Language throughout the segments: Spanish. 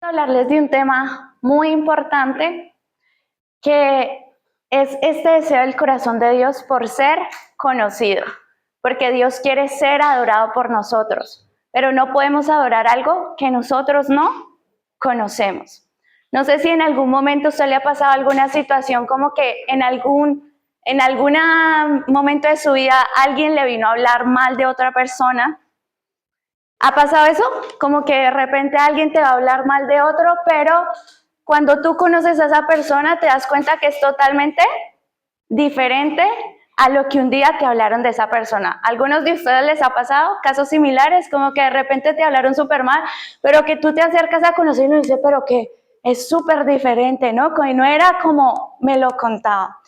Hablarles de un tema muy importante que es este deseo del corazón de Dios por ser conocido, porque Dios quiere ser adorado por nosotros, pero no podemos adorar algo que nosotros no conocemos. No sé si en algún momento usted le ha pasado alguna situación como que en algún momento de su vida alguien le vino a hablar mal de otra persona. ¿Ha pasado eso? Como que de repente alguien te va a hablar mal de otro, pero cuando tú conoces a esa persona te das cuenta que es totalmente diferente a lo que un día te hablaron de esa persona. ¿A algunos de ustedes les ha pasado casos similares? Como que de repente te hablaron súper mal, pero que tú te acercas a conocerlo y dices, pero que es súper diferente, ¿no? Que no era como me lo contaba.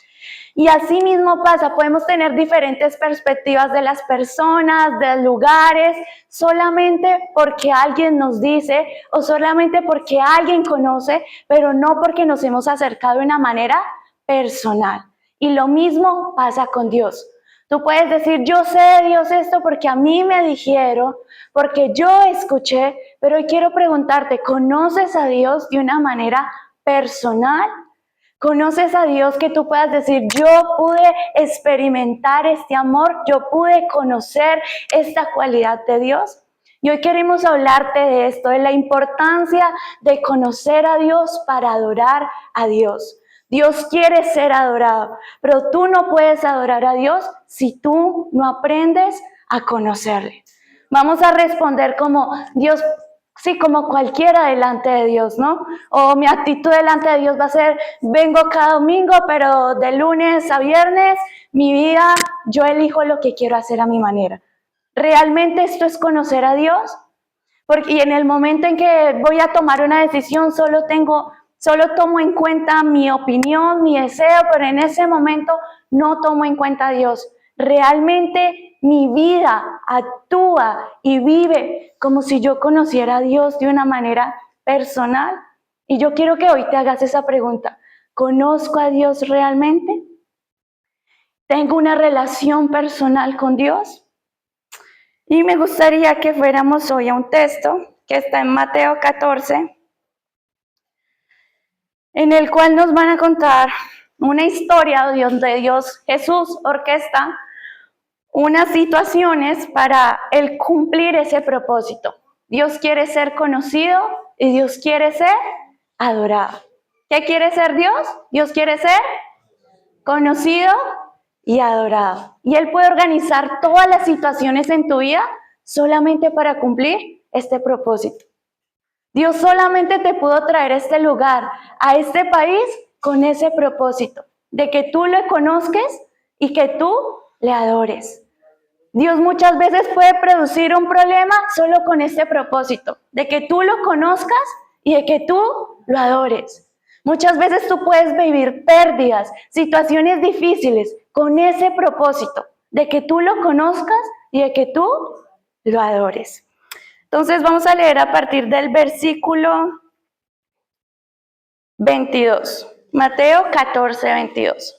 Y así mismo pasa, podemos tener diferentes perspectivas de las personas, de lugares, solamente porque alguien nos dice o solamente porque alguien conoce, pero no porque nos hemos acercado de una manera personal. Y lo mismo pasa con Dios. Tú puedes decir, yo sé de Dios esto porque a mí me dijeron, porque yo escuché, pero hoy quiero preguntarte, ¿conoces a Dios de una manera personal? ¿Conoces a Dios que tú puedas decir, yo pude experimentar este amor, yo pude conocer esta cualidad de Dios? Y hoy queremos hablarte de esto, de la importancia de conocer a Dios para adorar a Dios. Dios quiere ser adorado, pero tú no puedes adorar a Dios si tú no aprendes a conocerle. Vamos a responder como Dios, sí, como cualquiera delante de Dios, ¿no? O mi actitud delante de Dios va a ser, vengo cada domingo, pero de lunes a viernes, mi vida, yo elijo lo que quiero hacer a mi manera. ¿Realmente esto es conocer a Dios? Porque en el momento en que voy a tomar una decisión, solo tomo en cuenta mi opinión, mi deseo, pero en ese momento no tomo en cuenta a Dios. Realmente mi vida actúa y vive como si yo conociera a Dios de una manera personal. Y yo quiero que hoy te hagas esa pregunta. ¿Conozco a Dios realmente? ¿Tengo una relación personal con Dios? Y me gustaría que fuéramos hoy a un texto que está en Mateo 14, en el cual nos van a contar una historia donde Dios Jesús orquesta unas situaciones para el cumplir ese propósito. Dios quiere ser conocido y Dios quiere ser adorado. ¿Qué quiere ser Dios? Dios quiere ser conocido y adorado. Y Él puede organizar todas las situaciones en tu vida solamente para cumplir este propósito. Dios solamente te pudo traer a este lugar, a este país, con ese propósito, de que tú le conozcas y que tú le adores. Dios muchas veces puede producir un problema solo con este propósito, de que tú lo conozcas y de que tú lo adores. Muchas veces tú puedes vivir pérdidas, situaciones difíciles con ese propósito, de que tú lo conozcas y de que tú lo adores. Entonces vamos a leer a partir del versículo 22, Mateo 14, 22.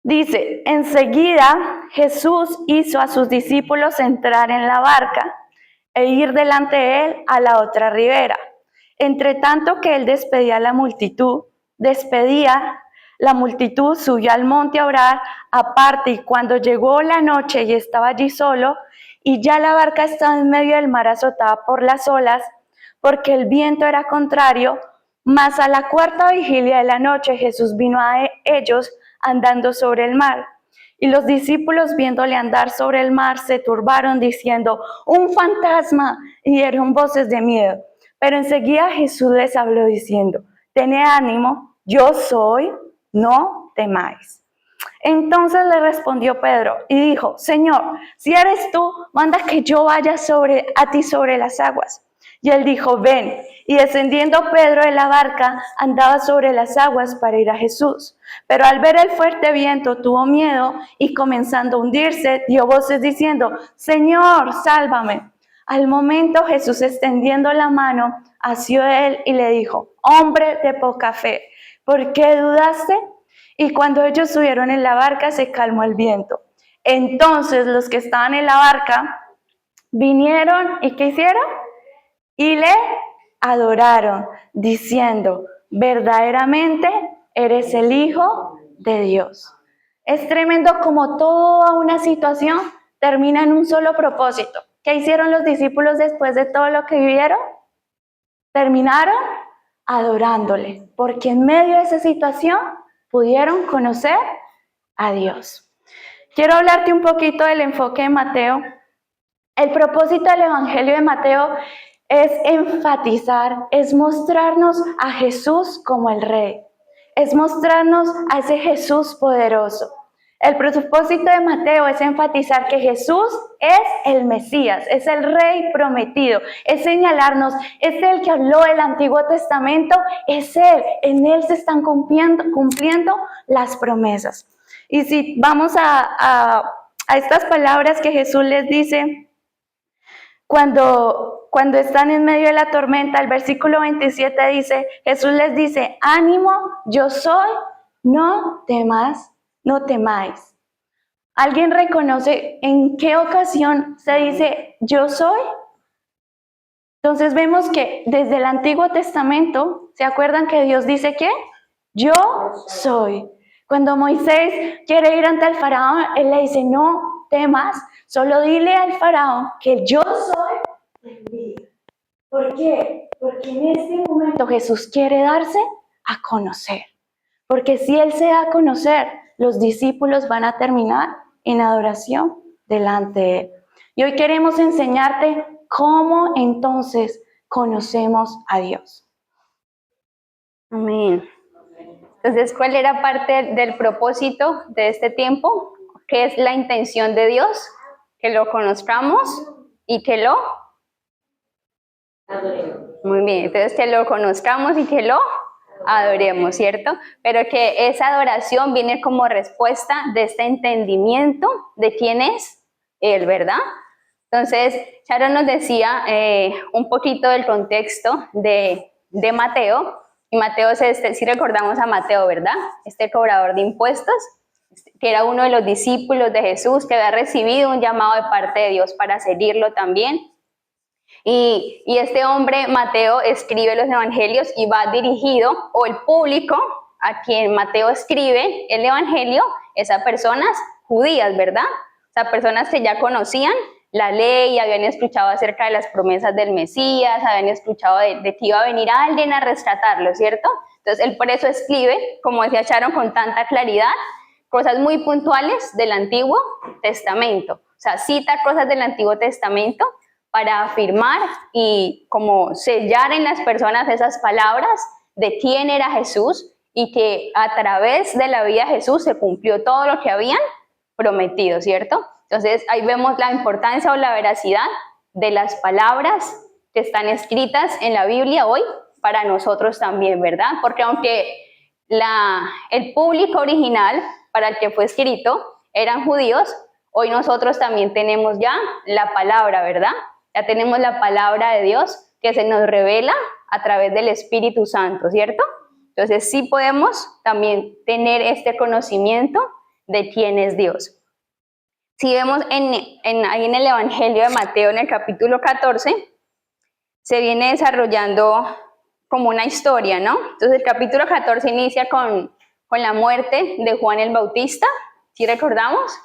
Dice, enseguida Jesús hizo a sus discípulos entrar en la barca e ir delante de él a la otra ribera. Entre tanto que él despedía, la multitud subió al monte a orar aparte, y cuando llegó la noche y estaba allí solo, y ya la barca estaba en medio del mar azotada por las olas, porque el viento era contrario, mas a la cuarta vigilia de la noche Jesús vino a ellos andando sobre el mar. Y los discípulos, viéndole andar sobre el mar, se turbaron diciendo, ¡un fantasma! Y dieron voces de miedo. Pero enseguida Jesús les habló diciendo, tened ánimo, yo soy, no temáis. Entonces le respondió Pedro y dijo, Señor, si eres tú, manda que yo vaya a ti sobre las aguas. Y él dijo, ven. Y descendiendo Pedro de la barca, andaba sobre las aguas para ir a Jesús. Pero al ver el fuerte viento, tuvo miedo y comenzando a hundirse, dio voces diciendo, Señor, sálvame. Al momento Jesús, extendiendo la mano, asió de él y le dijo, hombre de poca fe, ¿por qué dudaste? Y cuando ellos subieron en la barca, se calmó el viento. Entonces los que estaban en la barca vinieron, ¿y qué hicieron? Y le adoraron, diciendo, verdaderamente eres el Hijo de Dios. Es tremendo como toda una situación termina en un solo propósito. ¿Qué hicieron los discípulos después de todo lo que vivieron? Terminaron adorándole, porque en medio de esa situación pudieron conocer a Dios. Quiero hablarte un poquito del enfoque de Mateo. El propósito del Evangelio de Mateo es enfatizar, es mostrarnos a Jesús como el Rey, es mostrarnos a ese Jesús poderoso. El propósito de Mateo es enfatizar que Jesús es el Mesías, es el Rey prometido, es señalarnos, es el que habló del Antiguo Testamento, es Él, en Él se están cumpliendo las promesas. Y si vamos a estas palabras que Jesús les dice, cuando están en medio de la tormenta, el versículo 27 dice, Jesús les dice, ánimo, yo soy, no temas, no temáis. ¿Alguien reconoce en qué ocasión se dice, yo soy? Entonces vemos que desde el Antiguo Testamento, ¿se acuerdan que Dios dice qué? Yo soy. Cuando Moisés quiere ir ante el faraón, él le dice, no temas, solo dile al faraón que yo soy te envía. ¿Por qué? Porque en este momento Jesús quiere darse a conocer. Porque si Él se da a conocer, los discípulos van a terminar en adoración delante de Él. Y hoy queremos enseñarte cómo entonces conocemos a Dios. Amén. Entonces, ¿cuál era parte del propósito de este tiempo? ¿Qué es la intención de Dios? Que lo conozcamos y que lo adoremos. Muy bien, entonces que lo conozcamos y que lo adoremos, ¿cierto? Pero que esa adoración viene como respuesta de este entendimiento de quién es Él, ¿verdad? Entonces, Sharon nos decía un poquito del contexto de Mateo. Y Mateo es si recordamos a Mateo, ¿verdad? Este cobrador de impuestos, que era uno de los discípulos de Jesús, que había recibido un llamado de parte de Dios para seguirlo también. Y este hombre, Mateo, escribe los evangelios y va dirigido, o el público a quien Mateo escribe el evangelio, es a personas judías, ¿verdad? O sea, personas que ya conocían la ley, habían escuchado acerca de las promesas del Mesías, habían escuchado de que iba a venir alguien a rescatarlo, ¿cierto? Entonces, él por eso escribe, como decía Sharon, con tanta claridad, cosas muy puntuales del Antiguo Testamento. O sea, cita cosas del Antiguo Testamento para afirmar y como sellar en las personas esas palabras de quién era Jesús y que a través de la vida de Jesús se cumplió todo lo que habían prometido, ¿cierto? Entonces ahí vemos la importancia o la veracidad de las palabras que están escritas en la Biblia hoy para nosotros también, ¿verdad? Porque aunque el público original para el que fue escrito eran judíos, hoy nosotros también tenemos ya la palabra, ¿verdad? Ya tenemos la palabra de Dios que se nos revela a través del Espíritu Santo, ¿cierto? Entonces sí podemos también tener este conocimiento de quién es Dios. Si vemos ahí en el Evangelio de Mateo, en el capítulo 14, se viene desarrollando como una historia, ¿no? Entonces el capítulo 14 inicia con la muerte de Juan el Bautista, ¿sí recordamos?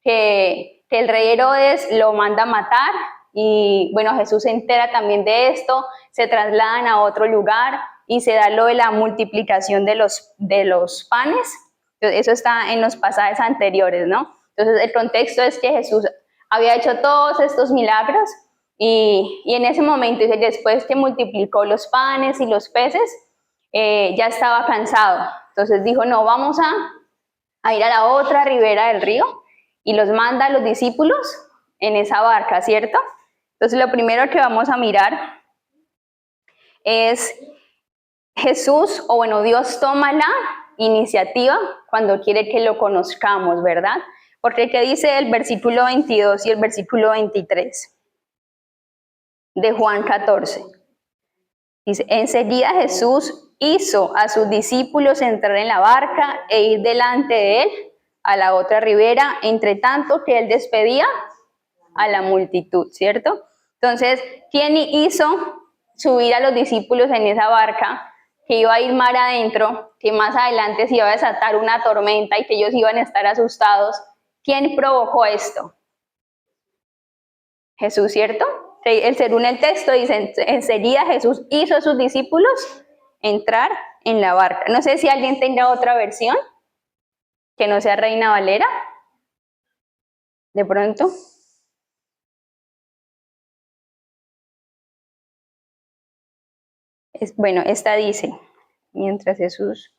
Que el rey Herodes lo manda a matar y bueno, Jesús se entera también de esto, se trasladan a otro lugar y se da lo de la multiplicación de los panes. Entonces, eso está en los pasajes anteriores, ¿no? Entonces el contexto es que Jesús había hecho todos estos milagros y en ese momento, después que multiplicó los panes y los peces, ya estaba cansado. Entonces dijo, no, vamos a ir a la otra ribera del río y los manda a los discípulos en esa barca, ¿cierto? Entonces lo primero que vamos a mirar es Jesús, o bueno, Dios toma la iniciativa cuando quiere que lo conozcamos, ¿verdad? Porque ¿qué dice el versículo 22 y el versículo 23 de Juan 14? Dice, enseguida Jesús hizo a sus discípulos entrar en la barca e ir delante de él a la otra ribera, entre tanto que él despedía a la multitud, ¿cierto? Entonces, ¿quién hizo subir a los discípulos en esa barca, que iba a ir mar adentro, que más adelante se iba a desatar una tormenta y que ellos iban a estar asustados. ¿Quién provocó esto? Jesús, ¿cierto? Según el texto dice, enseguida Jesús hizo a sus discípulos entrar en la barca. No sé si alguien tenga otra versión, que no sea Reina Valera, de pronto. Bueno, esta dice, mientras Jesús,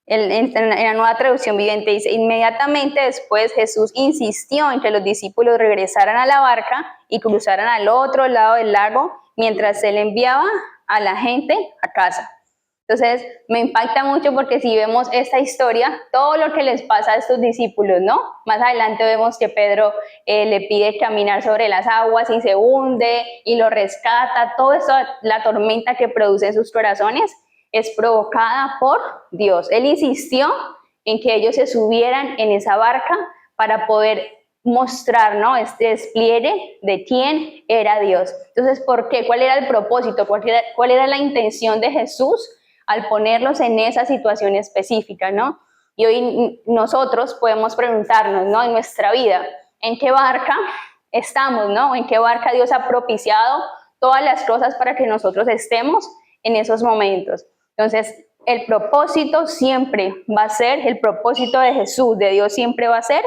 en la Nueva Traducción Viviente dice, inmediatamente después Jesús insistió en que los discípulos regresaran a la barca y cruzaran al otro lado del lago mientras él enviaba a la gente a casa. Entonces, me impacta mucho porque si vemos esta historia, todo lo que les pasa a estos discípulos, ¿no? Más adelante vemos que Pedro le pide caminar sobre las aguas y se hunde y lo rescata. Todo eso, la tormenta que produce en sus corazones, es provocada por Dios. Él insistió en que ellos se subieran en esa barca para poder mostrar, ¿no?, este despliegue de quién era Dios. Entonces, ¿por qué? ¿Cuál era el propósito? ¿Cuál era la intención de Jesús al ponerlos en esa situación específica, ¿no? Y hoy nosotros podemos preguntarnos, ¿no?, en nuestra vida, ¿en qué barca estamos, ¿no? ¿En qué barca Dios ha propiciado todas las cosas para que nosotros estemos en esos momentos? Entonces, el propósito siempre va a ser, el propósito de Jesús, de Dios siempre va a ser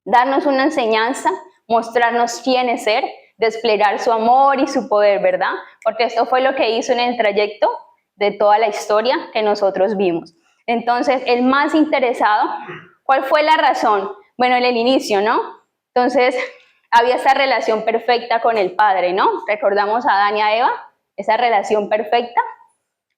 darnos una enseñanza, mostrarnos quién es Él, desplegar su amor y su poder, ¿verdad? Porque esto fue lo que hizo en el trayecto de toda la historia que nosotros vimos. Entonces, el más interesado, ¿cuál fue la razón? Bueno, en el inicio, ¿no? Entonces, había esa relación perfecta con el Padre, ¿no? Recordamos a Adán y a Eva, esa relación perfecta,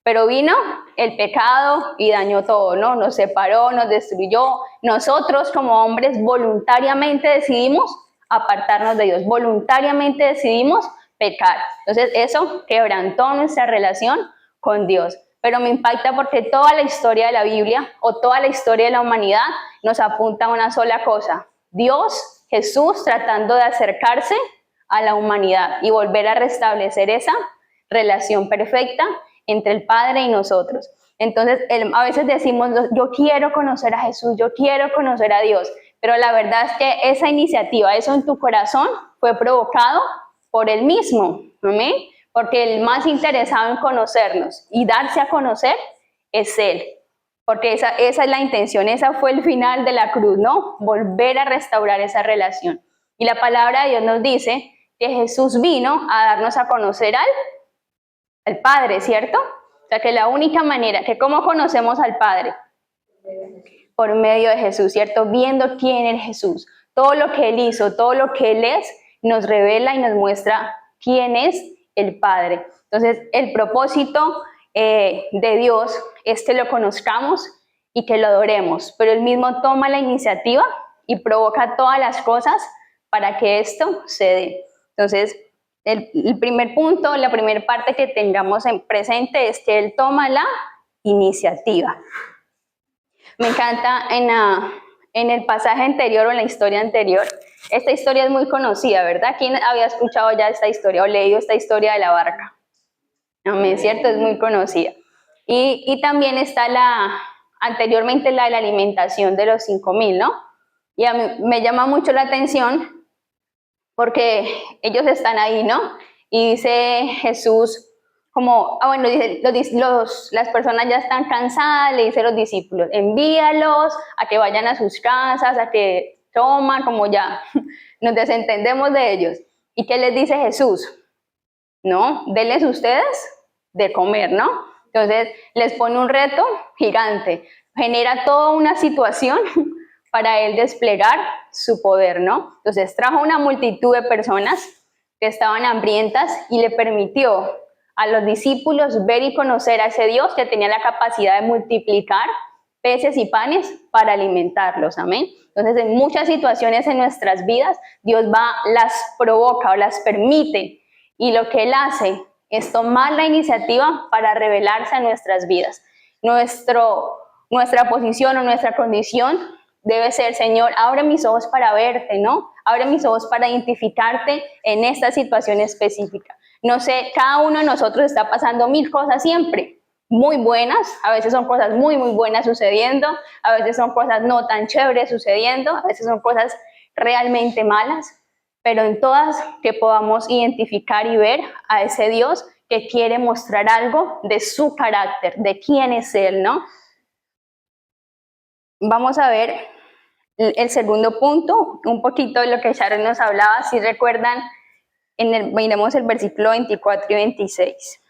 pero vino el pecado y dañó todo, ¿no? Nos separó, nos destruyó. Nosotros como hombres voluntariamente decidimos apartarnos de Dios, voluntariamente decidimos pecar. Entonces, eso quebrantó nuestra relación con Dios. Pero me impacta porque toda la historia de la Biblia o toda la historia de la humanidad nos apunta a una sola cosa: Dios, Jesús, tratando de acercarse a la humanidad y volver a restablecer esa relación perfecta entre el Padre y nosotros. Entonces, a veces decimos, yo quiero conocer a Jesús, yo quiero conocer a Dios, pero la verdad es que esa iniciativa, eso en tu corazón, fue provocado por Él mismo, ¿amén? Porque el más interesado en conocernos y darse a conocer es Él. Porque esa es la intención, esa fue el final de la cruz, ¿no? Volver a restaurar esa relación. Y la palabra de Dios nos dice que Jesús vino a darnos a conocer al Padre, ¿cierto? O sea, que la única manera, que ¿cómo conocemos al Padre? Por medio de Jesús, ¿cierto? Viendo quién es Jesús. Todo lo que Él hizo, todo lo que Él es, nos revela y nos muestra quién es el Padre. Entonces, el propósito de Dios es que lo conozcamos y que lo adoremos, pero Él mismo toma la iniciativa y provoca todas las cosas para que esto se dé. Entonces, el primer punto, la primera parte que tengamos en presente es que Él toma la iniciativa. Me encanta en el pasaje anterior o en la historia anterior, esta historia es muy conocida, ¿verdad? ¿Quién había escuchado ya esta historia o leído esta historia de la barca? No, es cierto, es muy conocida. Y también está anteriormente la de la alimentación de los 5,000, ¿no? Y a mí me llama mucho la atención porque ellos están ahí, ¿no? Y dice Jesús, como, bueno, dice, las personas ya están cansadas, le dice a los discípulos, envíalos a que vayan a sus casas, a que coman, como ya nos desentendemos de ellos. ¿Y qué les dice Jesús? No, denles ustedes de comer, ¿no? Entonces les pone un reto gigante, genera toda una situación para él desplegar su poder, ¿no? Entonces trajo una multitud de personas que estaban hambrientas y le permitió a los discípulos ver y conocer a ese Dios que tenía la capacidad de multiplicar peces y panes para alimentarlos, amén. Entonces, en muchas situaciones en nuestras vidas, Dios las provoca o las permite, y lo que Él hace es tomar la iniciativa para revelarse a nuestras vidas. Nuestra posición o nuestra condición debe ser: Señor, abre mis ojos para verte, ¿no? Abre mis ojos para identificarte en esta situación específica. No sé, cada uno de nosotros está pasando mil cosas siempre, muy buenas, a veces son cosas muy, muy buenas sucediendo, a veces son cosas no tan chéveres sucediendo, a veces son cosas realmente malas, pero en todas que podamos identificar y ver a ese Dios que quiere mostrar algo de su carácter, de quién es Él, ¿no? Vamos a ver el segundo punto, un poquito de lo que Sharon nos hablaba, si recuerdan, miremos el versículo 24 y 26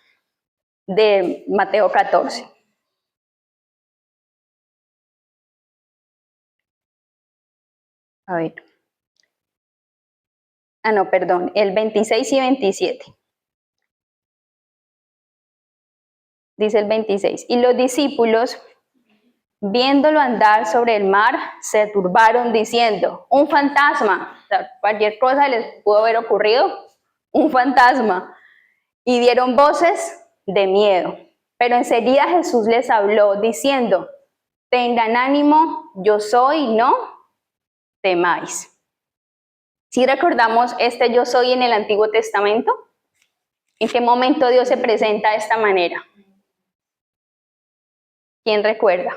de Mateo 14. A ver. No, perdón, el 26 y 27. Dice el 26, y los discípulos, viéndolo andar sobre el mar, se turbaron diciendo, un fantasma. O sea, cualquier cosa les pudo haber ocurrido, un fantasma. Y dieron voces de miedo. Pero enseguida Jesús les habló diciendo, tengan ánimo, yo soy, no temáis. Si recordamos este yo soy en el Antiguo Testamento, ¿en qué momento Dios se presenta de esta manera? ¿Quién recuerda?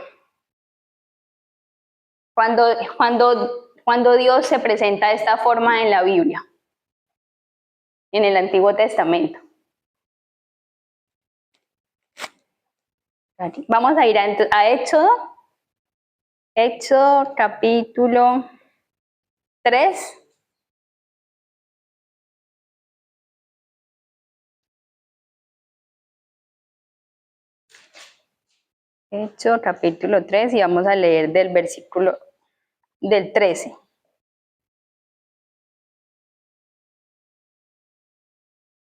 Cuando Dios se presenta de esta forma en la Biblia, en el Antiguo Testamento. Vamos a ir a Éxodo capítulo 3. Éxodo capítulo 3 y vamos a leer del versículo del 13.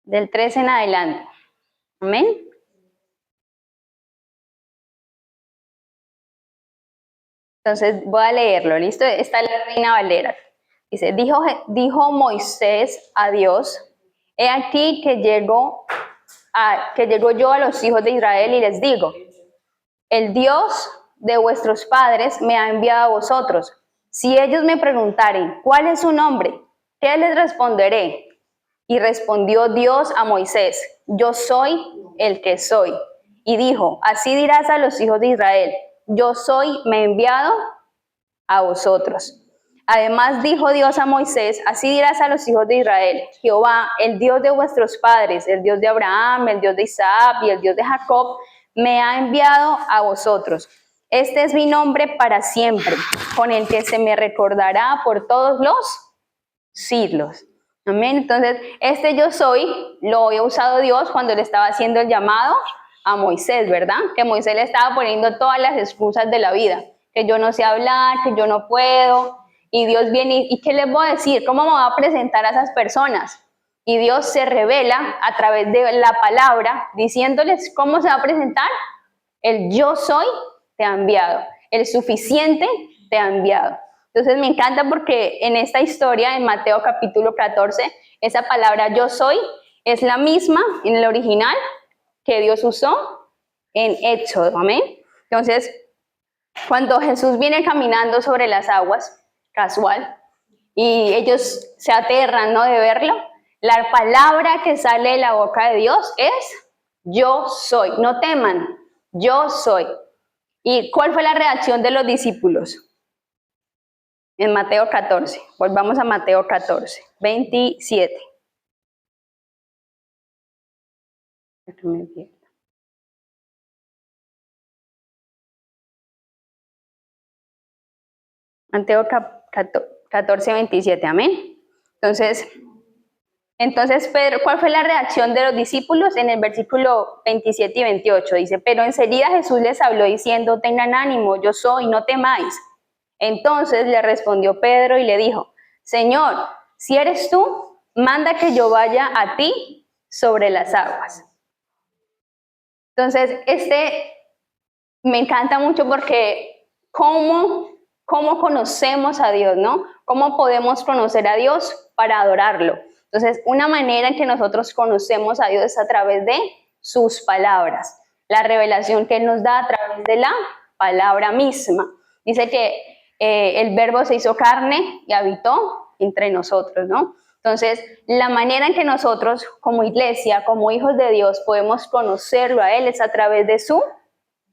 Del 13 en adelante. Amén. Entonces voy a leerlo, ¿listo? Esta es la Reina Valera. Dice, dijo Moisés a Dios, he aquí que llego yo a los hijos de Israel y les digo, el Dios de vuestros padres me ha enviado a vosotros. Si ellos me preguntaren, ¿cuál es su nombre? ¿Qué les responderé? Y respondió Dios a Moisés, yo soy el que soy. Y dijo, así dirás a los hijos de Israel, yo soy, me he enviado a vosotros. Además dijo Dios a Moisés, así dirás a los hijos de Israel, Jehová, el Dios de vuestros padres, el Dios de Abraham, el Dios de Isaac y el Dios de Jacob, me ha enviado a vosotros. Este es mi nombre para siempre, con el que se me recordará por todos los siglos. Amén. Entonces, este yo soy lo había usado Dios cuando le estaba haciendo el llamado a Moisés, ¿verdad? Que Moisés le estaba poniendo todas las excusas de la vida, que yo no sé hablar, que yo no puedo, y Dios viene y ¿qué les voy a decir? ¿Cómo me va a presentar a esas personas? Y Dios se revela a través de la palabra, diciéndoles cómo se va a presentar. El yo soy te ha enviado, el suficiente te ha enviado. Entonces me encanta porque en esta historia, en Mateo capítulo 14, esa palabra yo soy es la misma en el original que Dios usó en Éxodo, amén. Entonces, cuando Jesús viene caminando sobre las aguas, casual, y ellos se aterran, ¿no?, de verlo, la palabra que sale de la boca de Dios es yo soy, no teman, yo soy. ¿Y cuál fue la reacción de los discípulos? En Mateo 14, volvamos a Mateo 14, 27. Mateo 14, 27, amén. Entonces Pedro, ¿cuál fue la reacción de los discípulos? En el versículo 27 y 28 dice, pero enseguida Jesús les habló diciendo, tengan ánimo, yo soy, no temáis. Entonces le respondió Pedro y le dijo, Señor, si eres tú, manda que yo vaya a ti sobre las aguas. Entonces, me encanta mucho porque cómo conocemos a Dios, ¿no? ¿Cómo podemos conocer a Dios para adorarlo? Entonces, una manera en que nosotros conocemos a Dios es a través de sus palabras, la revelación que Él nos da a través de la palabra misma. Dice que el verbo se hizo carne y habitó entre nosotros, ¿no? Entonces, la manera en que nosotros como iglesia, como hijos de Dios, podemos conocerlo a Él es a través de su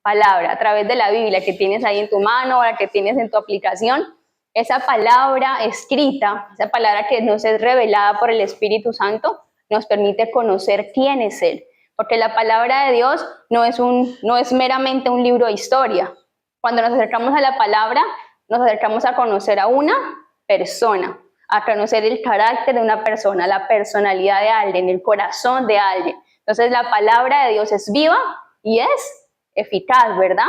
palabra, a través de la Biblia que tienes ahí en tu mano o la que tienes en tu aplicación. Esa palabra escrita, esa palabra que nos es revelada por el Espíritu Santo, nos permite conocer quién es Él. Porque la palabra de Dios no es meramente un libro de historia. Cuando nos acercamos a la palabra, nos acercamos a conocer a una persona, a conocer el carácter de una persona, la personalidad de alguien, el corazón de alguien. Entonces la palabra de Dios es viva y es eficaz, ¿verdad?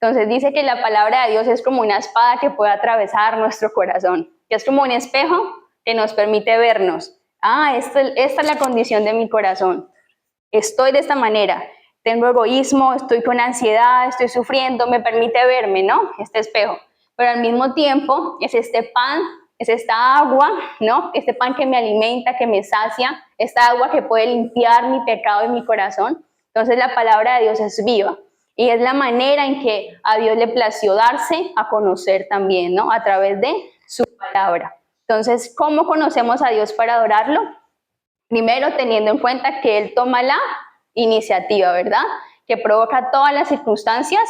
Entonces dice que la palabra de Dios es como una espada que puede atravesar nuestro corazón, que es como un espejo que nos permite vernos. Esta es la condición de mi corazón. Estoy de esta manera. Tengo egoísmo, estoy con ansiedad, estoy sufriendo, me permite verme, ¿no? Este espejo. Pero al mismo tiempo es este pan, es esta agua, ¿no? Este pan que me alimenta, que me sacia, esta agua que puede limpiar mi pecado y mi corazón. Entonces la palabra de Dios es viva y es la manera en que a Dios le plació darse a conocer también, ¿no? A través de su palabra. Entonces, ¿cómo conocemos a Dios para adorarlo? Primero, teniendo en cuenta que Él toma la iniciativa, ¿verdad? Que provoca todas las circunstancias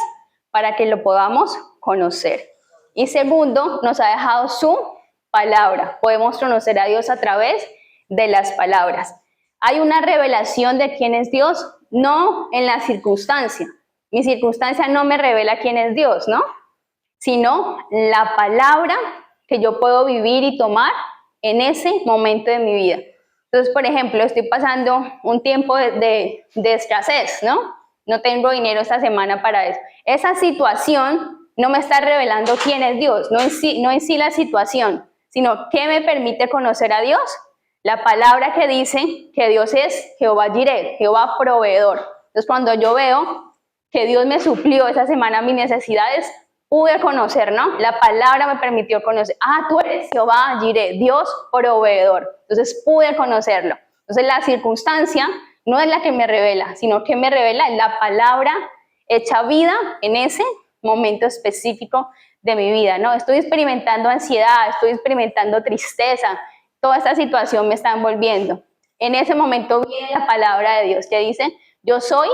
para que lo podamos conocer. Y segundo, nos ha dejado su palabra. Podemos conocer a Dios a través de las palabras. Hay una revelación de quién es Dios, no en la circunstancia. Mi circunstancia no me revela quién es Dios, ¿no? Sino la palabra que yo puedo vivir y tomar en ese momento de mi vida. Entonces, por ejemplo, estoy pasando un tiempo de escasez, ¿no? No tengo dinero esta semana para eso. Esa situación no me está revelando quién es Dios, no en sí la situación, sino qué me permite conocer a Dios. La palabra que dice que Dios es Jehová Jireh, Jehová proveedor. Entonces, cuando yo veo que Dios me suplió esa semana mis necesidades, pude conocer, ¿no? La palabra me permitió conocer. Tú eres Jehová Jireh, Dios proveedor. Entonces pude conocerlo. Entonces la circunstancia no es la que me revela, sino que me revela la palabra hecha vida en ese momento específico de mi vida, ¿no? Estoy experimentando ansiedad, estoy experimentando tristeza, toda esta situación me está envolviendo. En ese momento viene la palabra de Dios que dice, yo soy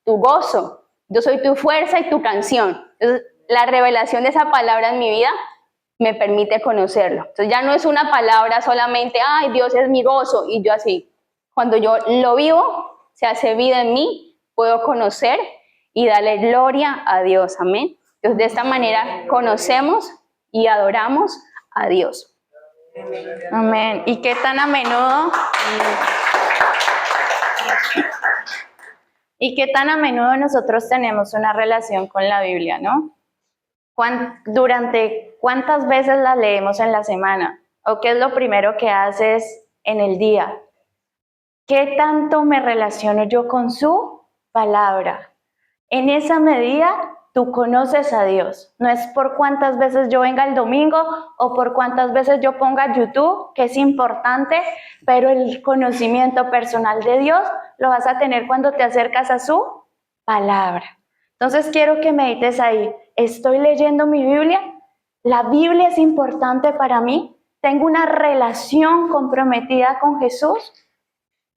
tu gozo, yo soy tu fuerza y tu canción. Entonces, la revelación de esa palabra en mi vida me permite conocerlo. Entonces ya no es una palabra solamente, Dios es mi gozo, y yo así. Cuando yo lo vivo, se hace vida en mí, puedo conocer y darle gloria a Dios. Amén. Entonces de esta manera conocemos y adoramos a Dios. Amén. ¿Y qué tan a menudo? ¿Y qué tan a menudo nosotros tenemos una relación con la Biblia, no? ¿Durante cuántas veces la leemos en la semana? ¿O qué es lo primero que haces en el día? ¿Qué tanto me relaciono yo con su palabra? En esa medida, tú conoces a Dios. No es por cuántas veces yo venga el domingo o por cuántas veces yo ponga YouTube, que es importante, pero el conocimiento personal de Dios lo vas a tener cuando te acercas a su palabra. Entonces quiero que medites ahí. ¿Estoy leyendo mi Biblia? ¿La Biblia es importante para mí? ¿Tengo una relación comprometida con Jesús?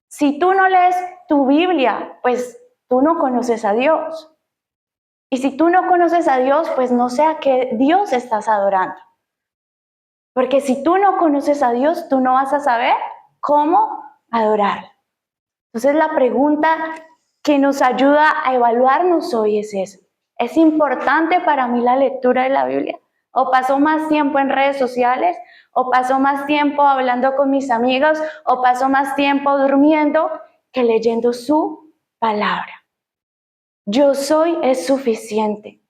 Si tú no lees tu Biblia, pues tú no conoces a Dios. Y si tú no conoces a Dios, pues no sé a qué Dios estás adorando. Porque si tú no conoces a Dios, tú no vas a saber cómo adorarlo. Entonces la pregunta que nos ayuda a evaluarnos hoy es eso. ¿Es importante para mí la lectura de la Biblia? ¿O paso más tiempo en redes sociales? ¿O paso más tiempo hablando con mis amigos? ¿O paso más tiempo durmiendo que leyendo su palabra? Yo soy es suficiente.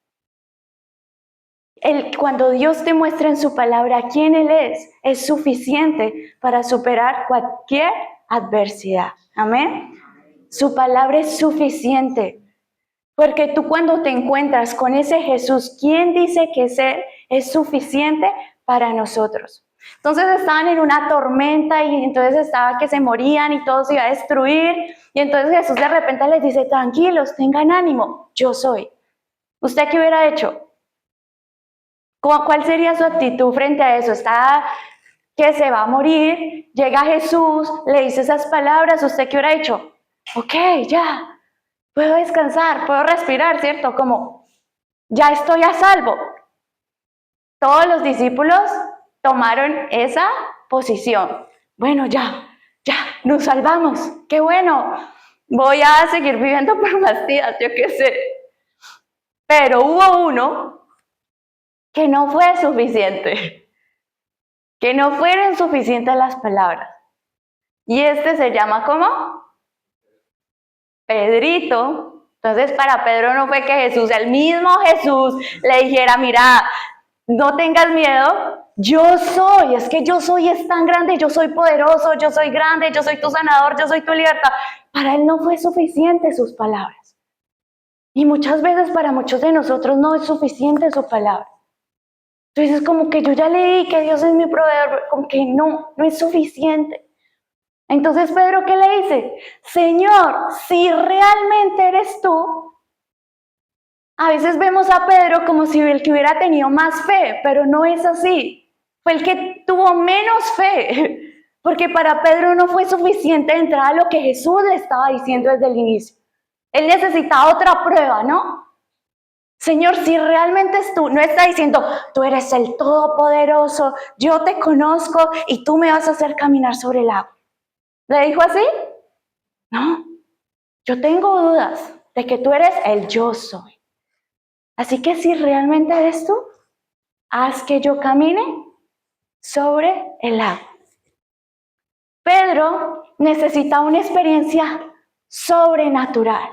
Cuando Dios te muestra en su palabra quién Él es suficiente para superar cualquier adversidad. Amén. Su palabra es suficiente. Porque tú cuando te encuentras con ese Jesús, ¿quién dice que es suficiente para nosotros? Entonces estaban en una tormenta y entonces estaba que se morían y todo se iba a destruir. Y entonces Jesús de repente les dice, tranquilos, tengan ánimo, yo soy. ¿Usted qué hubiera hecho? ¿Cuál sería su actitud frente a eso? ¿Está que se va a morir, llega Jesús, le dice esas palabras, ¿usted qué hubiera hecho? Ok, ya, puedo descansar, puedo respirar, ¿cierto? Como, ya estoy a salvo. Todos los discípulos tomaron esa posición. Bueno, ya, nos salvamos, qué bueno. Voy a seguir viviendo por más días, yo qué sé. Pero hubo uno que no fue suficiente, que no fueron suficientes las palabras. Y este se llama ¿cómo? Pedrito. Entonces para Pedro no fue que Jesús, el mismo Jesús, le dijera, mira, no tengas miedo, yo soy, es que yo soy es tan grande, yo soy poderoso, yo soy grande, yo soy tu sanador, yo soy tu libertad. Para él no fue suficiente sus palabras. Y muchas veces para muchos de nosotros no es suficiente su palabra. Entonces como que yo ya leí que Dios es mi proveedor, como que no es suficiente. Entonces Pedro, ¿qué le dice? Señor, si realmente eres tú. A veces vemos a Pedro como si el que hubiera tenido más fe, pero no es así. Fue el que tuvo menos fe, porque para Pedro no fue suficiente entrar a lo que Jesús le estaba diciendo desde el inicio. Él necesitaba otra prueba, ¿no? Señor, si realmente es tú, no está diciendo, tú eres el Todopoderoso, yo te conozco y tú me vas a hacer caminar sobre el agua. ¿Le dijo así? No, yo tengo dudas de que tú eres el yo soy. Así que si realmente eres tú, haz que yo camine sobre el agua. Pedro necesita una experiencia sobrenatural.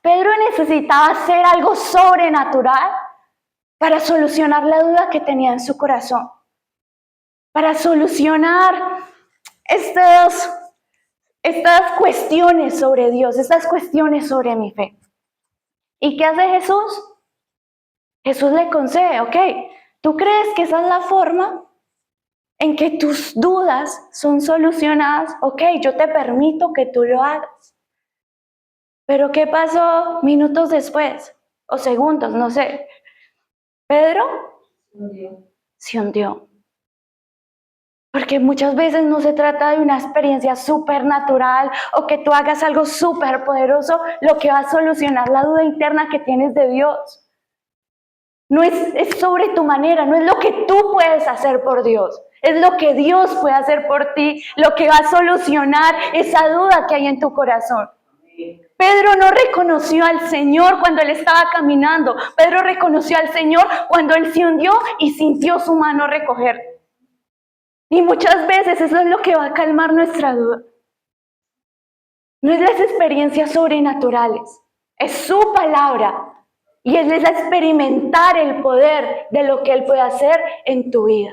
Pedro necesitaba hacer algo sobrenatural para solucionar la duda que tenía en su corazón, para solucionar estas cuestiones sobre Dios, estas cuestiones sobre mi fe. ¿Y qué hace Jesús? Jesús le concede, ok, ¿tú crees que esa es la forma en que tus dudas son solucionadas? Ok, yo te permito que tú lo hagas. Pero ¿qué pasó minutos después? O segundos, no sé. Pedro se hundió. Porque muchas veces no se trata de una experiencia supernatural o que tú hagas algo súper poderoso, lo que va a solucionar la duda interna que tienes de Dios. No es sobre tu manera, no es lo que tú puedes hacer por Dios. Es lo que Dios puede hacer por ti, lo que va a solucionar esa duda que hay en tu corazón. Pedro no reconoció al Señor cuando él estaba caminando. Pedro reconoció al Señor cuando él se hundió y sintió su mano recoger. Y muchas veces eso es lo que va a calmar nuestra duda. No es las experiencias sobrenaturales, es su palabra. Y es experimentar el poder de lo que Él puede hacer en tu vida.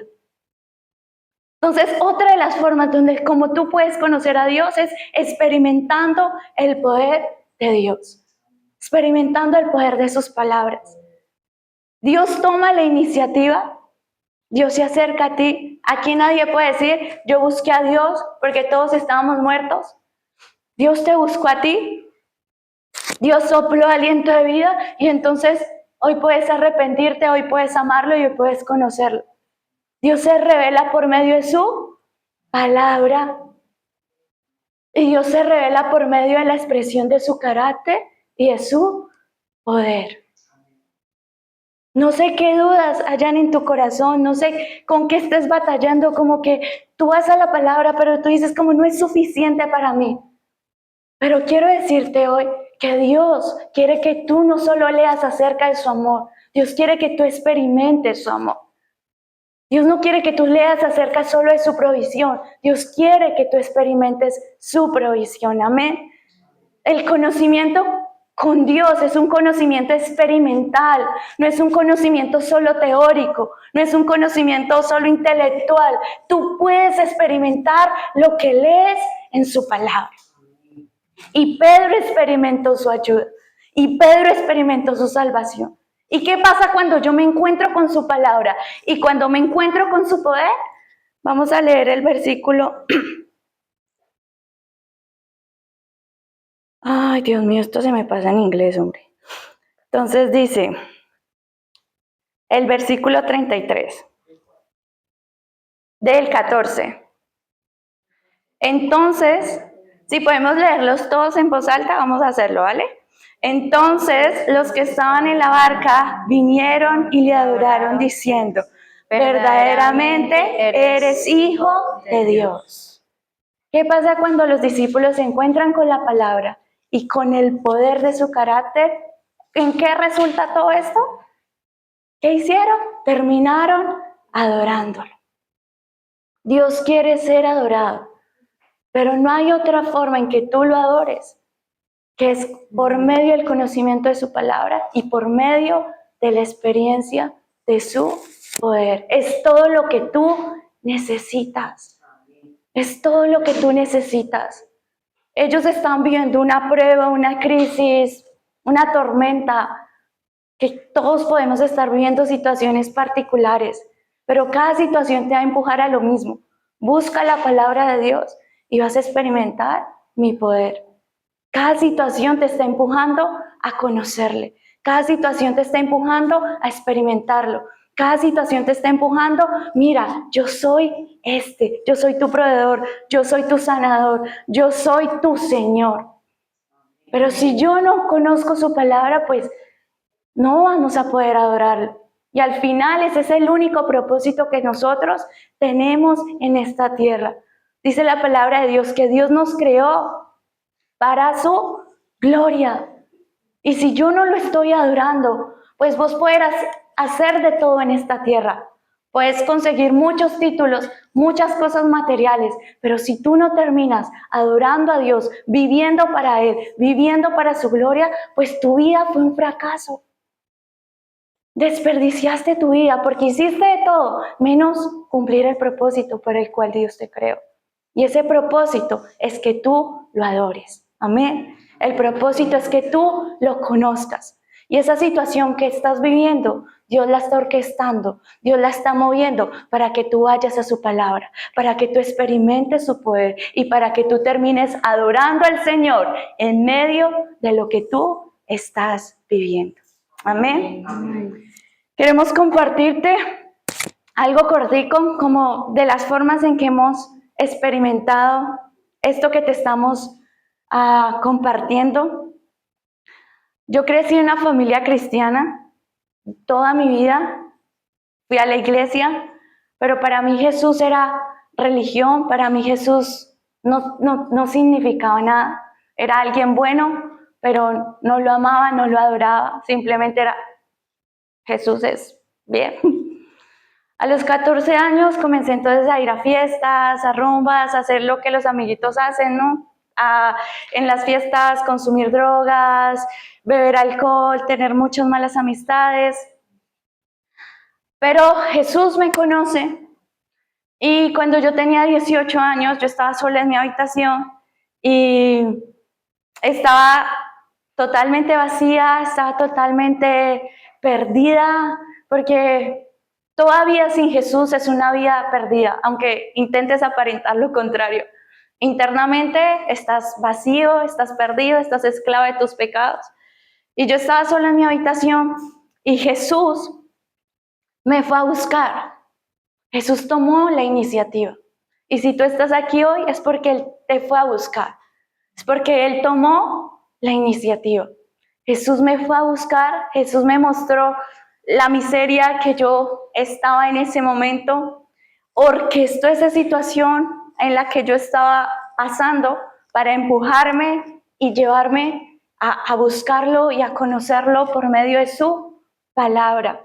Entonces, otra de las formas donde como tú puedes conocer a Dios es experimentando el poder de Dios. Experimentando el poder de sus palabras. Dios toma la iniciativa. Dios se acerca a ti. Aquí nadie puede decir, yo busqué a Dios porque todos estábamos muertos. Dios te buscó a ti. Dios sopló aliento de vida y entonces hoy puedes arrepentirte, hoy puedes amarlo y hoy puedes conocerlo. Dios se revela por medio de su palabra y Dios se revela por medio de la expresión de su carácter y de su poder. No sé qué dudas hayan en tu corazón, no sé con qué estés batallando, como que tú vas a la palabra, pero tú dices como no es suficiente para mí. Pero quiero decirte hoy que Dios quiere que tú no solo leas acerca de su amor, Dios quiere que tú experimentes su amor. Dios no quiere que tú leas acerca solo de su provisión, Dios quiere que tú experimentes su provisión, amén. El conocimiento con Dios es un conocimiento experimental, no es un conocimiento solo teórico, no es un conocimiento solo intelectual. Tú puedes experimentar lo que lees en su palabra. Y Pedro experimentó su ayuda. Y Pedro experimentó su salvación. ¿Y qué pasa cuando yo me encuentro con su palabra? Y cuando me encuentro con su poder, vamos a leer el versículo. Ay, Dios mío, esto se me pasa en inglés, hombre. Entonces dice, el versículo 33. del 14. Entonces, si podemos leerlos todos en voz alta, vamos a hacerlo, ¿vale? Entonces los que estaban en la barca vinieron y le adoraron diciendo, verdaderamente eres hijo de Dios. ¿Qué pasa cuando los discípulos se encuentran con la palabra y con el poder de su carácter? ¿En qué resulta todo esto? ¿Qué hicieron? Terminaron adorándolo. Dios quiere ser adorado, pero no hay otra forma en que tú lo adores, que es por medio del conocimiento de su palabra y por medio de la experiencia de su poder. Es todo lo que tú necesitas. Es todo lo que tú necesitas. Ellos están viviendo una prueba, una crisis, una tormenta, que todos podemos estar viviendo situaciones particulares, pero cada situación te va a empujar a lo mismo. Busca la palabra de Dios y vas a experimentar mi poder. Cada situación te está empujando a conocerle. Cada situación te está empujando a experimentarlo. Cada situación te está empujando, mira, yo soy yo soy tu proveedor, yo soy tu sanador, yo soy tu Señor. Pero si yo no conozco su palabra, pues no vamos a poder adorarlo. Y al final ese es el único propósito que nosotros tenemos en esta tierra. Dice la palabra de Dios que Dios nos creó para su gloria. Y si yo no lo estoy adorando, pues vos podrás hacer de todo en esta tierra. Puedes conseguir muchos títulos, muchas cosas materiales, pero si tú no terminas adorando a Dios, viviendo para Él, viviendo para su gloria, pues tu vida fue un fracaso. Desperdiciaste tu vida porque hiciste de todo menos cumplir el propósito para el cual Dios te creó. Y ese propósito es que tú lo adores. Amén. El propósito es que tú lo conozcas. Y esa situación que estás viviendo, Dios la está orquestando, Dios la está moviendo para que tú vayas a su palabra, para que tú experimentes su poder y para que tú termines adorando al Señor en medio de lo que tú estás viviendo. Amén. Amén. Queremos compartirte algo cortico, como de las formas en que hemos experimentado esto que te estamos compartiendo. Yo crecí en una familia cristiana toda mi vida, fui a la iglesia, pero para mí Jesús era religión, para mí Jesús no significaba nada. Era alguien bueno, pero no lo amaba, no lo adoraba, simplemente era Jesús es bien. A los 14 años comencé entonces a ir a fiestas, a rumbas, a hacer lo que los amiguitos hacen, ¿no? En las fiestas consumir drogas, beber alcohol, tener muchas malas amistades. Pero Jesús me conoce y cuando yo tenía 18 años, yo estaba sola en mi habitación y estaba totalmente vacía, estaba totalmente perdida, porque toda vida sin Jesús es una vida perdida, aunque intentes aparentar lo contrario. Internamente estás vacío, estás perdido, estás esclavo de tus pecados. Y yo estaba sola en mi habitación y Jesús me fue a buscar. Jesús tomó la iniciativa. Y si tú estás aquí hoy es porque Él te fue a buscar. Es porque Él tomó la iniciativa. Jesús me fue a buscar, Jesús me mostró la miseria que yo estaba en ese momento, orquestó esa situación en la que yo estaba pasando para empujarme y llevarme a buscarlo y a conocerlo por medio de su palabra.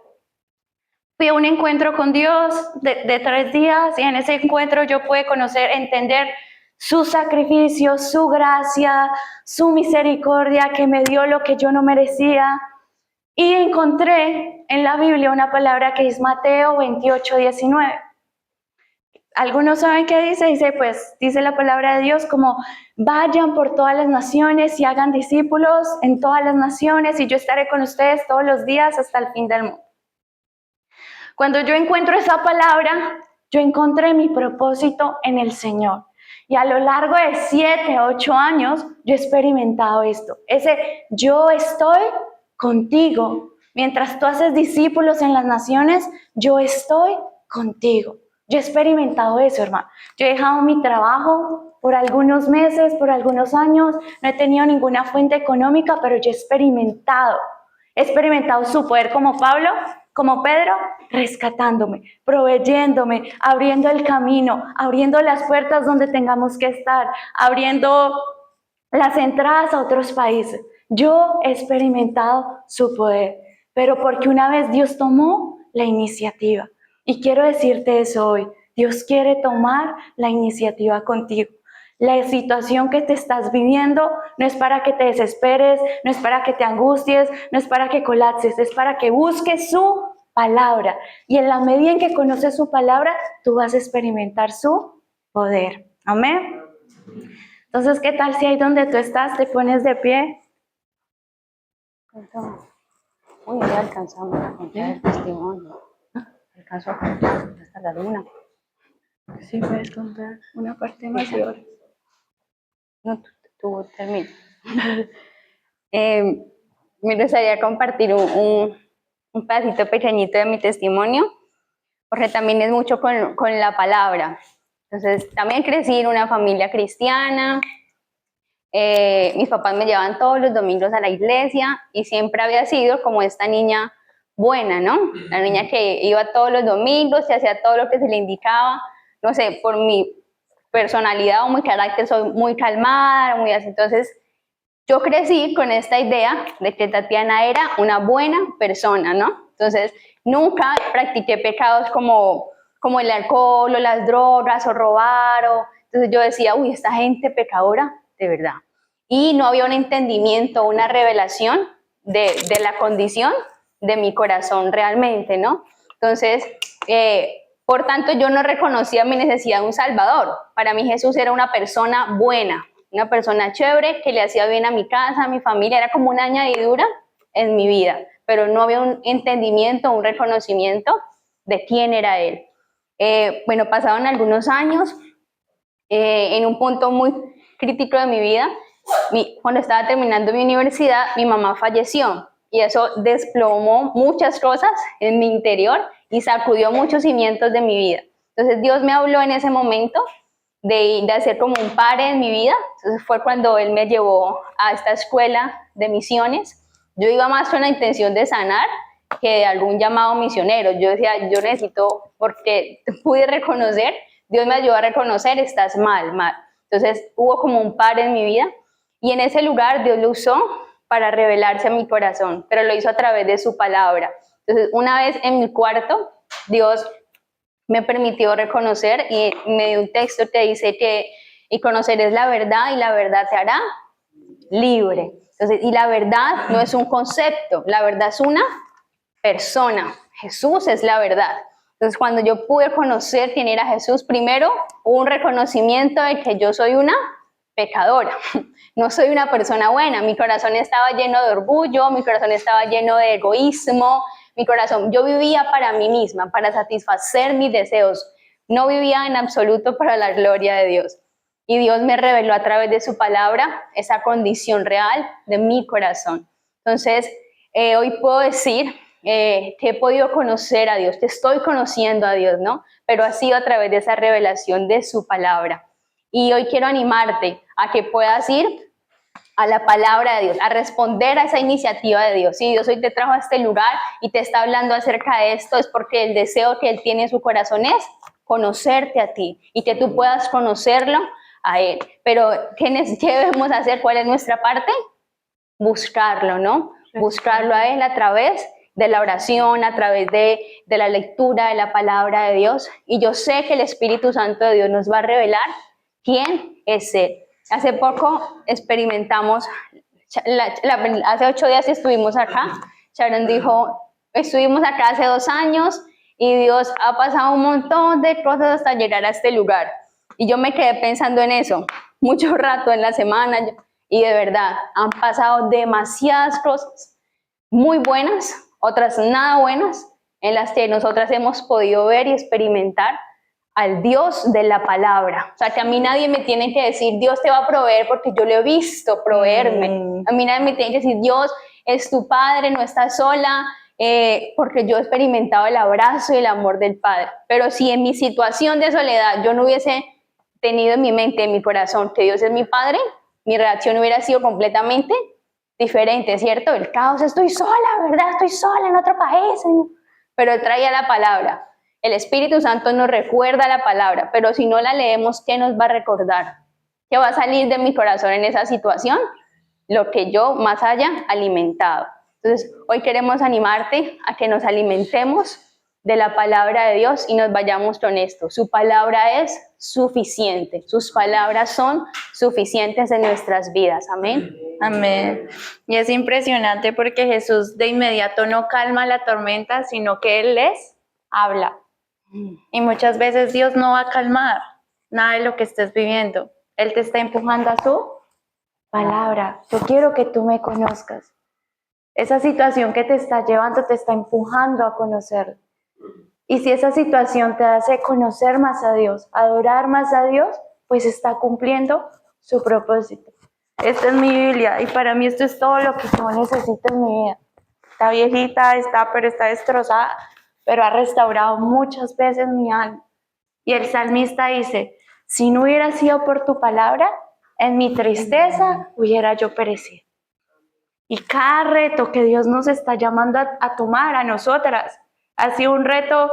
Fui a un encuentro con Dios de 3 días y en ese encuentro yo pude conocer, entender su sacrificio, su gracia, su misericordia que me dio lo que yo no merecía. Y encontré en la Biblia una palabra que es Mateo 28:19. Algunos saben qué dice, dice la palabra de Dios como vayan por todas las naciones y hagan discípulos en todas las naciones y yo estaré con ustedes todos los días hasta el fin del mundo. Cuando yo encuentro esa palabra, yo encontré mi propósito en el Señor. Y a lo largo de 7, 8 años, yo he experimentado esto. Yo estoy contigo. Mientras tú haces discípulos en las naciones, yo estoy contigo. Yo he experimentado eso, hermano. Yo he dejado mi trabajo por algunos meses, por algunos años, no he tenido ninguna fuente económica, pero yo he experimentado su poder como Pablo, como Pedro, rescatándome, proveyéndome, abriendo el camino, abriendo las puertas donde tengamos que estar, abriendo las entradas a otros países. Yo he experimentado su poder, pero porque una vez Dios tomó la iniciativa. Y quiero decirte eso hoy, Dios quiere tomar la iniciativa contigo. La situación que te estás viviendo no es para que te desesperes, no es para que te angusties, no es para que colapses, es para que busques su palabra. Y en la medida en que conoces su palabra, tú vas a experimentar su poder. Amén. Entonces, ¿qué tal si ahí donde tú estás te pones de pie? Uy, ya alcanzamos a contar el testimonio. Alcanzó a contar hasta la luna. Sí, puedes contar una parte mayor. No, tú termina. Me gustaría compartir un pedacito pequeñito de mi testimonio, porque también es mucho con la palabra. Entonces, también crecí en una familia cristiana. Mis papás me llevaban todos los domingos a la iglesia y siempre había sido como esta niña buena, ¿no? La niña que iba todos los domingos y hacía todo lo que se le indicaba. No sé, por mi personalidad o mi carácter soy muy calmada, muy así. Entonces, yo crecí con esta idea de que Tatiana era una buena persona, ¿no? Entonces, nunca practiqué pecados como el alcohol o las drogas o robar. Entonces yo decía, uy, esta gente pecadora, de verdad. Y no había un entendimiento, una revelación de la condición de mi corazón realmente, ¿no? Entonces, por tanto, yo no reconocía mi necesidad de un Salvador. Para mí Jesús era una persona buena, una persona chévere que le hacía bien a mi casa, a mi familia, era como una añadidura en mi vida, pero no había un entendimiento, un reconocimiento de quién era Él. Bueno, pasaron algunos años, en un punto muy crítico de mi vida, cuando estaba terminando mi universidad, mi mamá falleció y eso desplomó muchas cosas en mi interior y sacudió muchos cimientos de mi vida. Entonces Dios me habló en ese momento de hacer como un pare en mi vida. Entonces fue cuando Él me llevó a esta escuela de misiones. Yo iba más con la intención de sanar que de algún llamado misionero. Yo decía, yo necesito, porque pude reconocer, Dios me ayudó a reconocer, estás mal. Entonces hubo como un pare en mi vida y en ese lugar Dios lo usó para revelarse a mi corazón, pero lo hizo a través de su palabra. Entonces una vez en mi cuarto, Dios me permitió reconocer y me dio un texto que dice que y conoceres la verdad y la verdad te hará libre. Entonces, y la verdad no es un concepto, la verdad es una persona. Jesús es la verdad. Entonces, cuando yo pude conocer quién era Jesús, primero hubo un reconocimiento de que yo soy una pecadora, no soy una persona buena. Mi corazón estaba lleno de orgullo, mi corazón estaba lleno de egoísmo, mi corazón, yo vivía para mí misma, para satisfacer mis deseos, no vivía en absoluto para la gloria de Dios. Y Dios me reveló a través de su palabra esa condición real de mi corazón. Entonces, hoy puedo decir que he podido conocer a Dios, que estoy conociendo a Dios, ¿no? Pero ha sido a través de esa revelación de su palabra. Y hoy quiero animarte a que puedas ir a la palabra de Dios, a responder a esa iniciativa de Dios. Si Dios hoy te trajo a este lugar y te está hablando acerca de esto, es porque el deseo que Él tiene en su corazón es conocerte a ti y que tú puedas conocerlo a Él. Pero, ¿qué debemos hacer? ¿Cuál es nuestra parte? Buscarlo, ¿no? Buscarlo a Él a través de la oración, a través de la lectura de la palabra de Dios. Y yo sé que el Espíritu Santo de Dios nos va a revelar quién es Él. Hace poco experimentamos, hace 8 días estuvimos acá, Sharon dijo, estuvimos acá hace 2 años y Dios ha pasado un montón de cosas hasta llegar a este lugar. Y yo me quedé pensando en eso, mucho rato en la semana, y de verdad, han pasado demasiadas cosas, muy buenas, otras nada buenas, en las que nosotras hemos podido ver y experimentar al Dios de la palabra. O sea, que a mí nadie me tiene que decir, Dios te va a proveer porque yo lo he visto proveerme. A mí nadie me tiene que decir, Dios es tu padre, no estás sola, porque yo he experimentado el abrazo y el amor del Padre. Pero si en mi situación de soledad yo no hubiese tenido en mi mente, en mi corazón, que Dios es mi Padre, mi reacción hubiera sido completamente diferente, ¿cierto? El caos, estoy sola, ¿verdad? Estoy sola en otro país. Pero Él traía la palabra. El Espíritu Santo nos recuerda la palabra, pero si no la leemos, ¿qué nos va a recordar? ¿Qué va a salir de mi corazón en esa situación? Lo que yo más haya alimentado. Entonces, hoy queremos animarte a que nos alimentemos de la palabra de Dios y nos vayamos con esto. Su palabra es suficiente. Sus palabras son suficientes en nuestras vidas. Amén. Amén. Y es impresionante porque Jesús de inmediato no calma la tormenta, sino que Él les habla. Y muchas veces Dios no va a calmar nada de lo que estés viviendo. Él te está empujando a su palabra. Yo quiero que tú me conozcas. Esa situación que te está llevando te está empujando a conocerlo. Y si esa situación te hace conocer más a Dios, adorar más a Dios, pues está cumpliendo su propósito. Esta es mi Biblia y para mí esto es todo lo que yo necesito en mi vida. Está viejita, pero está destrozada, pero ha restaurado muchas veces mi alma. Y el salmista dice, si no hubiera sido por tu palabra, en mi tristeza hubiera yo perecido. Y cada reto que Dios nos está llamando a tomar a nosotras, ha sido un reto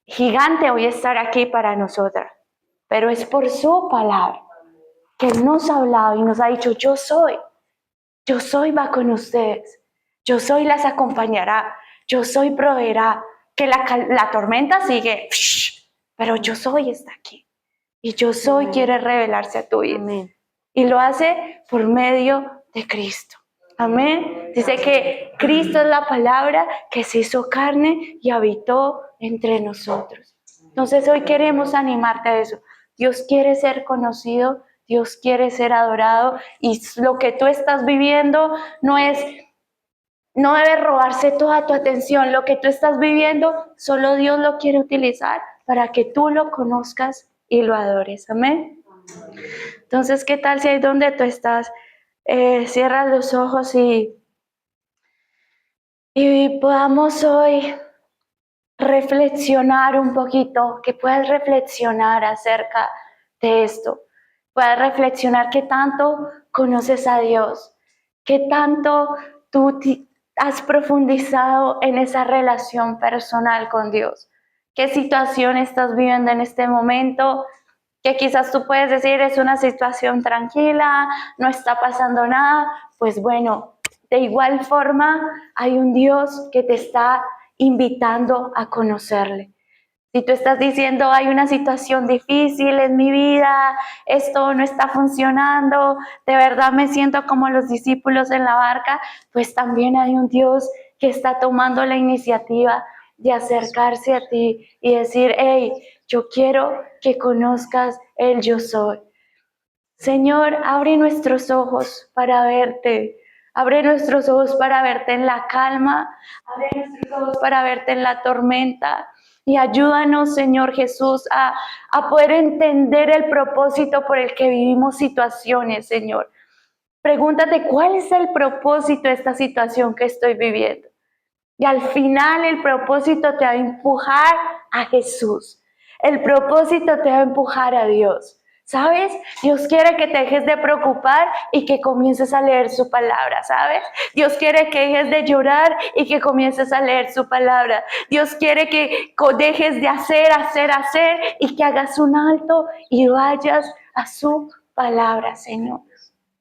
gigante hoy estar aquí para nosotras. Pero es por su palabra que Él nos ha hablado y nos ha dicho, yo soy va con ustedes, yo soy las acompañará, yo soy proveerá, que la tormenta sigue, pero yo soy está aquí. Y yo soy quiere revelarse a tu vida. Amén. Y lo hace por medio de Cristo. Amén. Dice que Cristo es la palabra que se hizo carne y habitó entre nosotros. Entonces hoy queremos animarte a eso. Dios quiere ser conocido, Dios quiere ser adorado y lo que tú estás viviendo no debe robarse toda tu atención. Lo que tú estás viviendo, solo Dios lo quiere utilizar para que tú lo conozcas y lo adores. Amén. Entonces, ¿qué tal si ahí donde tú estás, cierras los ojos y podamos hoy reflexionar un poquito, que puedas reflexionar acerca de esto, puedas reflexionar qué tanto conoces a Dios, qué tanto tú has profundizado en esa relación personal con Dios, qué situación estás viviendo en este momento, que quizás tú puedes decir es una situación tranquila, no está pasando nada, pues bueno, de igual forma hay un Dios que te está invitando a conocerle. Si tú estás diciendo hay una situación difícil en mi vida, esto no está funcionando, de verdad me siento como los discípulos en la barca, pues también hay un Dios que está tomando la iniciativa de acercarse a ti y decir, hey, yo quiero que conozcas el yo soy. Señor, abre nuestros ojos para verte. Abre nuestros ojos para verte en la calma. Abre nuestros ojos para verte en la tormenta. Y ayúdanos, Señor Jesús, a poder entender el propósito por el que vivimos situaciones, Señor. Pregúntate, ¿cuál es el propósito de esta situación que estoy viviendo? Y al final el propósito te va a empujar a Jesús. El propósito te va a empujar a Dios. ¿Sabes? Dios quiere que te dejes de preocupar y que comiences a leer su palabra, ¿sabes? Dios quiere que dejes de llorar y que comiences a leer su palabra. Dios quiere que dejes de hacer y que hagas un alto y vayas a su palabra, Señor.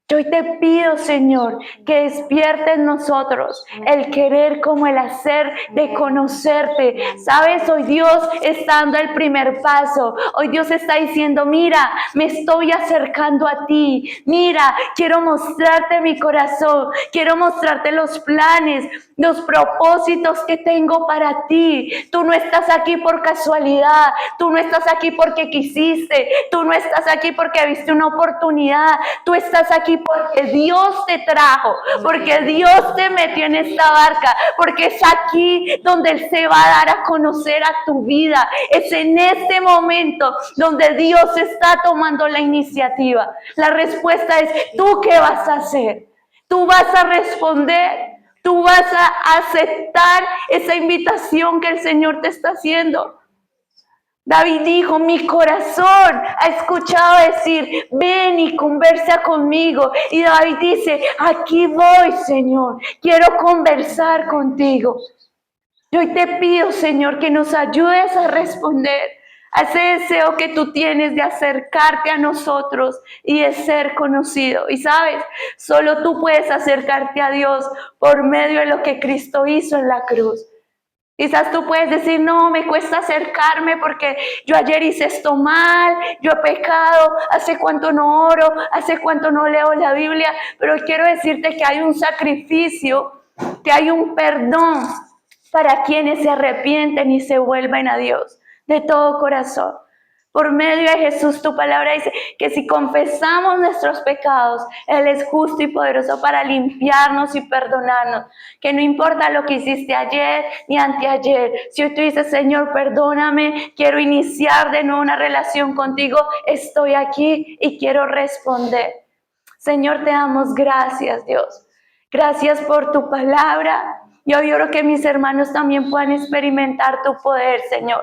Yo hoy te pido, Señor, que despierte en nosotros el querer como el hacer de conocerte. ¿Sabes? Hoy Dios está dando el primer paso. Hoy Dios está diciendo, mira, me estoy acercando a ti. Mira, quiero mostrarte mi corazón. Quiero mostrarte los planes, los propósitos que tengo para ti. Tú no estás aquí por casualidad. Tú no estás aquí porque quisiste. Tú no estás aquí porque viste una oportunidad. Tú estás aquí porque Dios te trajo, porque Dios te metió en esta barca, porque es aquí donde Él se va a dar a conocer a tu vida. Es en este momento donde Dios está tomando la iniciativa. La respuesta es, ¿tú qué vas a hacer? ¿Tú vas a responder Tú vas a aceptar esa invitación que el Señor te está haciendo. David dijo, mi corazón ha escuchado decir, ven y conversa conmigo. Y David dice, aquí voy, Señor, quiero conversar contigo. Y hoy te pido, Señor, que nos ayudes a responder a ese deseo que tú tienes de acercarte a nosotros y de ser conocido. Y sabes, solo tú puedes acercarte a Dios por medio de lo que Cristo hizo en la cruz. Quizás tú puedes decir, no, me cuesta acercarme porque yo ayer hice esto mal, yo he pecado, hace cuánto no oro, hace cuánto no leo la Biblia, pero quiero decirte que hay un sacrificio, que hay un perdón para quienes se arrepienten y se vuelven a Dios de todo corazón. Por medio de Jesús, tu palabra dice que si confesamos nuestros pecados, Él es justo y poderoso para limpiarnos y perdonarnos. Que no importa lo que hiciste ayer ni anteayer. Si hoy tú dices, Señor, perdóname, quiero iniciar de nuevo una relación contigo, estoy aquí y quiero responder. Señor, te damos gracias, Dios. Gracias por tu palabra. Y hoy oro que mis hermanos también puedan experimentar tu poder, Señor.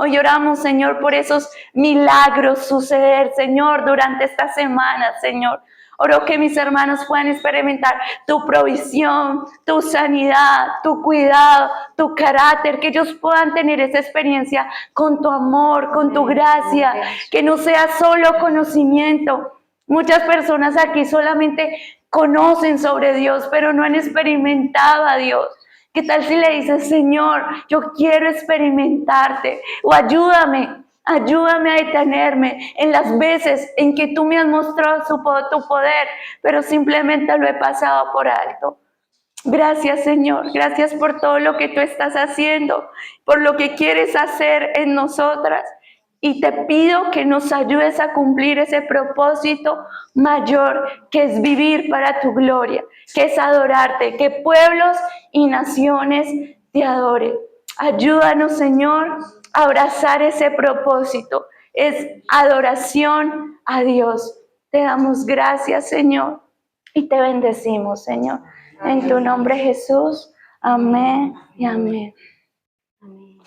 Hoy oramos, Señor, por esos milagros suceder, Señor, durante esta semana, Señor. Oro que mis hermanos puedan experimentar tu provisión, tu sanidad, tu cuidado, tu carácter, que ellos puedan tener esa experiencia con tu amor, con tu gracia, que no sea solo conocimiento. Muchas personas aquí solamente conocen sobre Dios, pero no han experimentado a Dios. ¿Qué tal si le dices, Señor, yo quiero experimentarte? O ayúdame a detenerme en las veces en que tú me has mostrado tu poder, pero simplemente lo he pasado por alto. Gracias, Señor. Gracias por todo lo que tú estás haciendo, por lo que quieres hacer en nosotras. Y te pido que nos ayudes a cumplir ese propósito mayor que es vivir para tu gloria, que es adorarte, que pueblos y naciones te adoren. Ayúdanos, Señor, a abrazar ese propósito. Es adoración a Dios. Te damos gracias, Señor, y te bendecimos, Señor. En tu nombre, Jesús. Amén y amén. Amén.